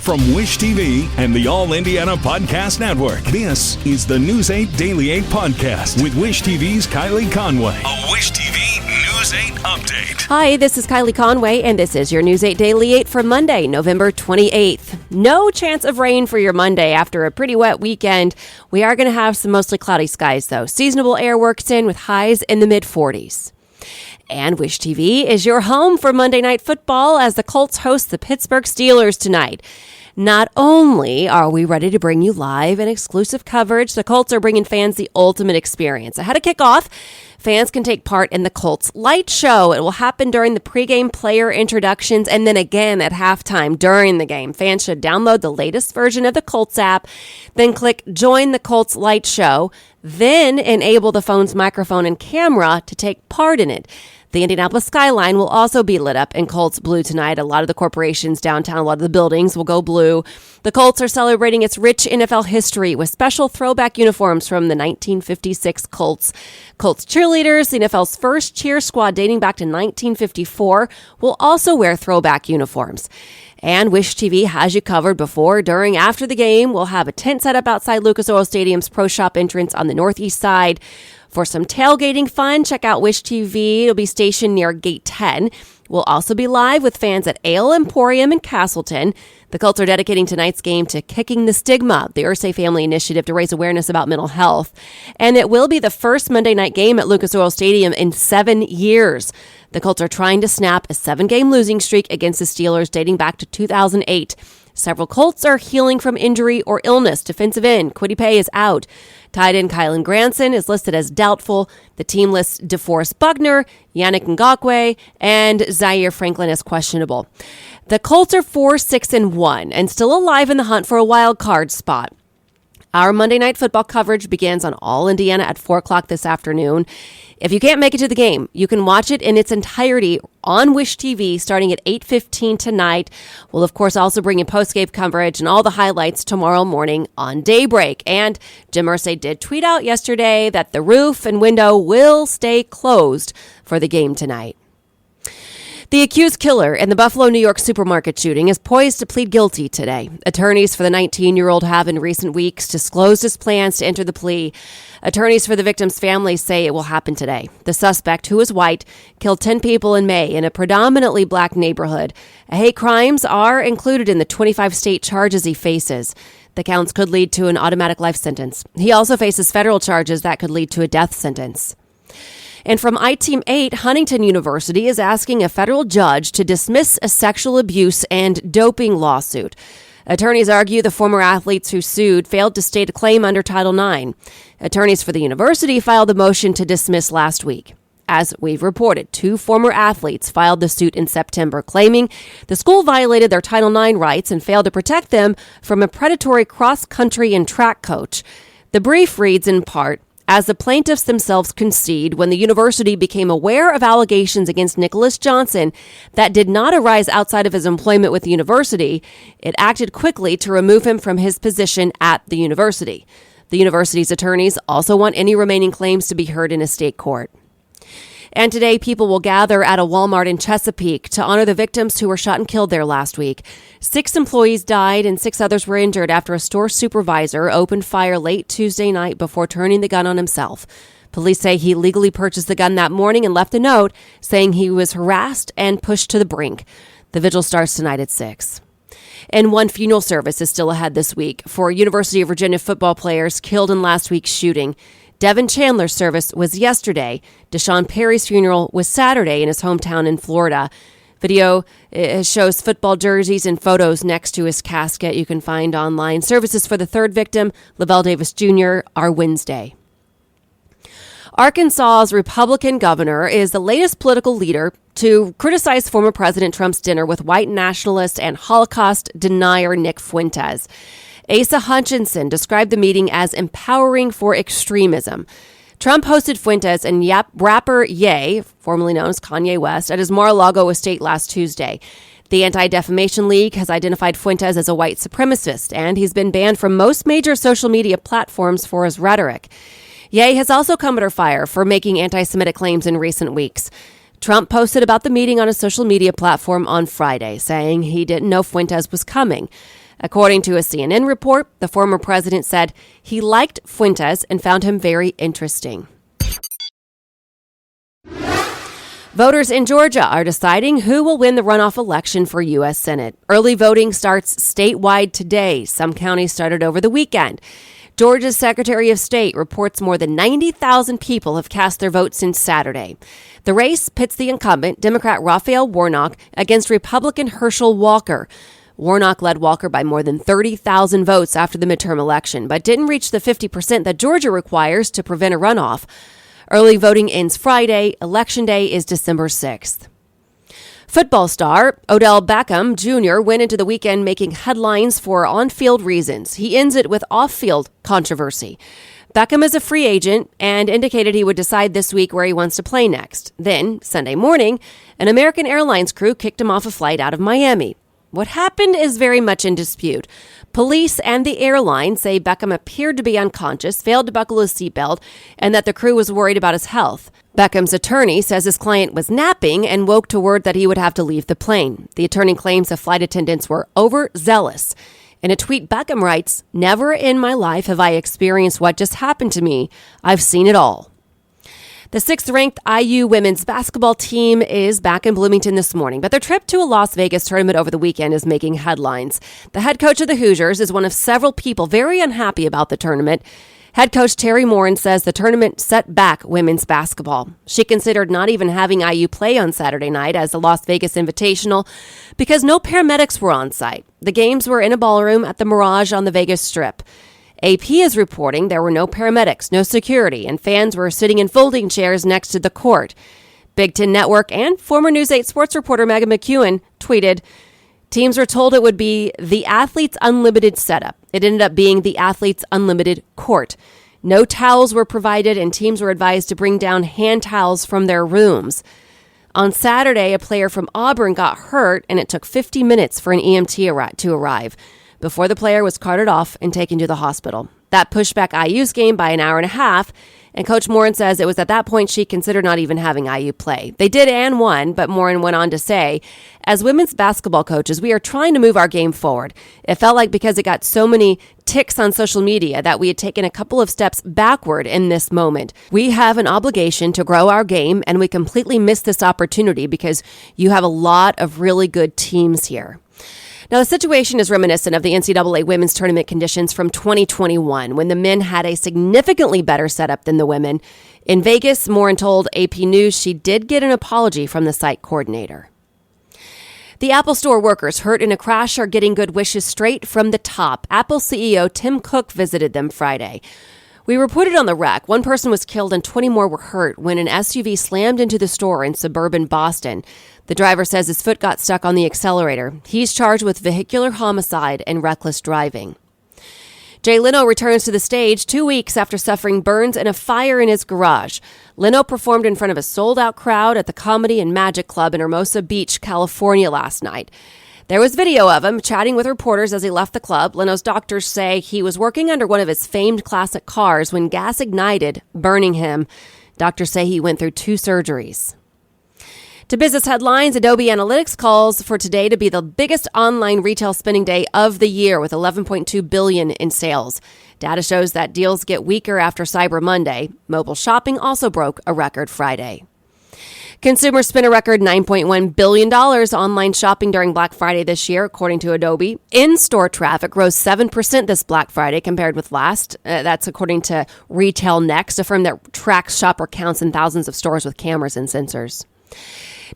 From Wish TV and the All Indiana Podcast Network, this is the News 8 Daily 8 Podcast with Wish TV's Kylie Conway. A Wish TV News 8 update. Hi, this is Kylie Conway, and this is your News 8 Daily 8 for Monday, November 28th. No chance of rain for your Monday after a pretty wet weekend. We are going to have some mostly cloudy skies, though. Seasonable air works in with highs in the mid-40s. And Wish TV is your home for Monday Night Football as the Colts host the Pittsburgh Steelers tonight. Not only are we ready to bring you live and exclusive coverage, the Colts are bringing fans the ultimate experience. Ahead of kickoff, fans can take part in the Colts Light Show. It will happen during the pregame player introductions and then again at halftime during the game. Fans should download the latest version of the Colts app, then click Join the Colts Light Show, then enable the phone's microphone and camera to take part in it. The Indianapolis skyline will also be lit up in Colts blue tonight. A lot of the corporations downtown, a lot of the buildings will go blue. The Colts are celebrating its rich NFL history with special throwback uniforms from the 1956 Colts. Colts cheerleaders, the NFL's first cheer squad dating back to 1954, will also wear throwback uniforms. And Wish TV has you covered before, during, after the game. We'll have a tent set up outside Lucas Oil Stadium's Pro Shop entrance on the northeast side. For some tailgating fun, check out Wish TV. It'll be stationed near Gate 10. We'll also be live with fans at Ale Emporium in Castleton. The Colts are dedicating tonight's game to Kicking the Stigma, the Ursay Family Initiative to raise awareness about mental health. And it will be the first Monday night game at Lucas Oil Stadium in 7 years. The Colts are trying to snap a 7-game losing streak against the Steelers dating back to 2008. Several Colts are healing from injury or illness. Defensive end Kwity Paye is out. Tight end Kylan Granson is listed as doubtful. The team lists DeForest Buckner, Yannick Ngakoue, and Zaire Franklin as questionable. The Colts are 4-6-1 and still alive in the hunt for a wild card spot. Our Monday Night Football coverage begins on All Indiana at 4 o'clock this afternoon. If you can't make it to the game, you can watch it in its entirety on Wish TV starting at 8:15 tonight. We'll, of course, also bring you post-game coverage and all the highlights tomorrow morning on Daybreak. And Jim Irsay did tweet out yesterday that the roof and window will stay closed for the game tonight. The accused killer in the Buffalo, New York supermarket shooting is poised to plead guilty today. Attorneys for the 19-year-old have in recent weeks disclosed his plans to enter the plea. Attorneys for the victim's family say it will happen today. The suspect, who is white, killed 10 people in May in a predominantly black neighborhood. Hate crimes are included in the 25 state charges he faces. The counts could lead to an automatic life sentence. He also faces federal charges that could lead to a death sentence. And from I-Team 8, Huntington University is asking a federal judge to dismiss a sexual abuse and doping lawsuit. Attorneys argue the former athletes who sued failed to state a claim under Title IX. Attorneys for the university filed the motion to dismiss last week. As we've reported, 2 former athletes filed the suit in September, claiming the school violated their Title IX rights and failed to protect them from a predatory cross-country and track coach. The brief reads in part, as the plaintiffs themselves concede, when the university became aware of allegations against Nicholas Johnson that did not arise outside of his employment with the university, it acted quickly to remove him from his position at the university. The university's attorneys also want any remaining claims to be heard in a state court. And today, people will gather at a Walmart in Chesapeake to honor the victims who were shot and killed there last week. 6 employees died and 6 others were injured after a store supervisor opened fire late Tuesday night before turning the gun on himself. Police say he legally purchased the gun that morning and left a note saying he was harassed and pushed to the brink. The vigil starts tonight at 6. And one funeral service is still ahead this week for University of Virginia football players killed in last week's shooting. Devin Chandler's service was yesterday. Deshaun Perry's funeral was Saturday in his hometown in Florida. Video shows football jerseys and photos next to his casket you can find online. Services for the third victim, Lavelle Davis Jr., are Wednesday. Arkansas's Republican governor is the latest political leader to criticize former President Trump's dinner with white nationalist and Holocaust denier Nick Fuentes. Asa Hutchinson described the meeting as empowering for extremism. Trump hosted Fuentes and rapper Ye, formerly known as Kanye West, at his Mar-a-Lago estate last Tuesday. The Anti-Defamation League has identified Fuentes as a white supremacist, and he's been banned from most major social media platforms for his rhetoric. Ye has also come under fire for making anti-Semitic claims in recent weeks. Trump posted about the meeting on a social media platform on Friday, saying he didn't know Fuentes was coming. According to a CNN report, the former president said he liked Fuentes and found him very interesting. Voters in Georgia are deciding who will win the runoff election for U.S. Senate. Early voting starts statewide today. Some counties started over the weekend. Georgia's Secretary of State reports more than 90,000 people have cast their vote since Saturday. The race pits the incumbent, Democrat Raphael Warnock, against Republican Herschel Walker. Warnock led Walker by more than 30,000 votes after the midterm election, but didn't reach the 50% that Georgia requires to prevent a runoff. Early voting ends Friday. Election Day is December 6th. Football star Odell Beckham Jr. went into the weekend making headlines for on-field reasons. He ends it with off-field controversy. Beckham is a free agent and indicated he would decide this week where he wants to play next. Then, Sunday morning, an American Airlines crew kicked him off a flight out of Miami. What happened is very much in dispute. Police and the airline say Beckham appeared to be unconscious, failed to buckle his seatbelt, and that the crew was worried about his health. Beckham's attorney says his client was napping and woke to word that he would have to leave the plane. The attorney claims the flight attendants were overzealous. In a tweet, Beckham writes, "Never in my life have I experienced what just happened to me. I've seen it all." The 6th-ranked IU women's basketball team is back in Bloomington this morning, but their trip to a Las Vegas tournament over the weekend is making headlines. The head coach of the Hoosiers is one of several people very unhappy about the tournament. Head coach Terry Morin says the tournament set back women's basketball. She considered not even having IU play on Saturday night as the Las Vegas Invitational because no paramedics were on site. The games were in a ballroom at the Mirage on the Vegas Strip. AP is reporting there were no paramedics, no security, and fans were sitting in folding chairs next to the court. Big Ten Network and former News 8 sports reporter Megan McEwen tweeted, "Teams were told it would be the Athletes Unlimited setup. It ended up being the Athletes Unlimited court. No towels were provided, and teams were advised to bring down hand towels from their rooms." On Saturday, a player from Auburn got hurt, and it took 50 minutes for an EMT to arrive before the player was carted off and taken to the hospital. That pushed back IU's game by an hour and a half, and Coach Morin says it was at that point she considered not even having IU play. They did and won, but Morin went on to say, "As women's basketball coaches, we are trying to move our game forward. It felt like because it got so many ticks on social media that we had taken a couple of steps backward in this moment. We have an obligation to grow our game, and we completely missed this opportunity because you have a lot of really good teams here." Now, the situation is reminiscent of the NCAA women's tournament conditions from 2021, when the men had a significantly better setup than the women. In Vegas, Morin told AP News she did get an apology from the site coordinator. The Apple Store workers hurt in a crash are getting good wishes straight from the top. Apple CEO Tim Cook visited them Friday. We reported on the wreck. One person was killed and 20 more were hurt when an SUV slammed into the store in suburban Boston. The driver says his foot got stuck on the accelerator. He's charged with vehicular homicide and reckless driving. Jay Leno returns to the stage 2 weeks after suffering burns in a fire in his garage. Leno performed in front of a sold-out crowd at the Comedy and Magic Club in Hermosa Beach, California last night. There was video of him chatting with reporters as he left the club. Leno's doctors say he was working under one of his famed classic cars when gas ignited, burning him. Doctors say he went through 2 surgeries. To business headlines, Adobe Analytics calls for today to be the biggest online retail spending day of the year with $11.2 billion in sales. Data shows that deals get weaker after Cyber Monday. Mobile shopping also broke a record Friday. Consumers spent a record $9.1 billion online shopping during Black Friday this year, according to Adobe. In-store traffic rose 7% this Black Friday compared with last. That's according to Retail Next, a firm that tracks shopper counts in thousands of stores with cameras and sensors.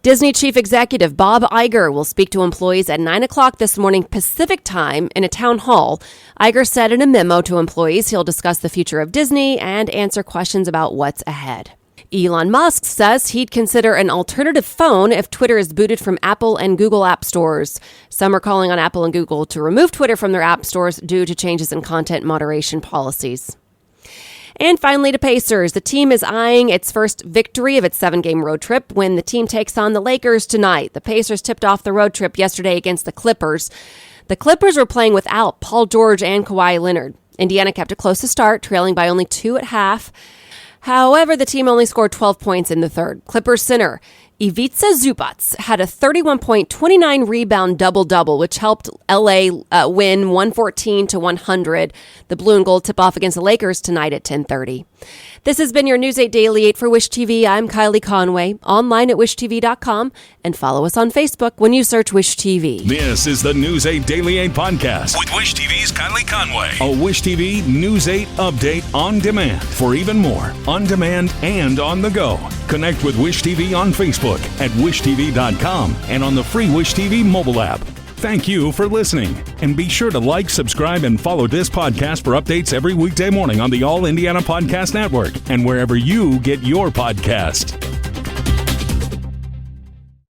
Disney Chief Executive Bob Iger will speak to employees at 9 o'clock this morning Pacific time in a town hall. Iger said in a memo to employees he'll discuss the future of Disney and answer questions about what's ahead. Elon Musk says he'd consider an alternative phone if Twitter is booted from Apple and Google app stores. Some are calling on Apple and Google to remove Twitter from their app stores due to changes in content moderation policies. And finally to Pacers. The team is eyeing its first victory of its 7-game road trip when the team takes on the Lakers tonight. The Pacers tipped off the road trip yesterday against the Clippers. The Clippers were playing without Paul George and Kawhi Leonard. Indiana kept it close to start, trailing by only 2 at half. However, the team only scored 12 points in the third. Clippers center Ivica Zubac had a 31.29 rebound double-double, which helped LA win 114-100. The blue and gold tip off against the Lakers tonight at 10:30. This has been your News 8 Daily 8 for Wish TV. I'm Kylie Conway, online at wishtv.com, and follow us on Facebook when you search Wish TV. This is the News 8 Daily 8 podcast with Wish TV's Kylie Conway. A Wish TV News 8 update on demand for even more on demand and on the go. Connect with Wish TV on Facebook at wishtv.com and on the free Wish TV mobile app. Thank you for listening, and be sure to like, subscribe, and follow this podcast for updates every weekday morning on the All Indiana Podcast Network and wherever you get your podcast.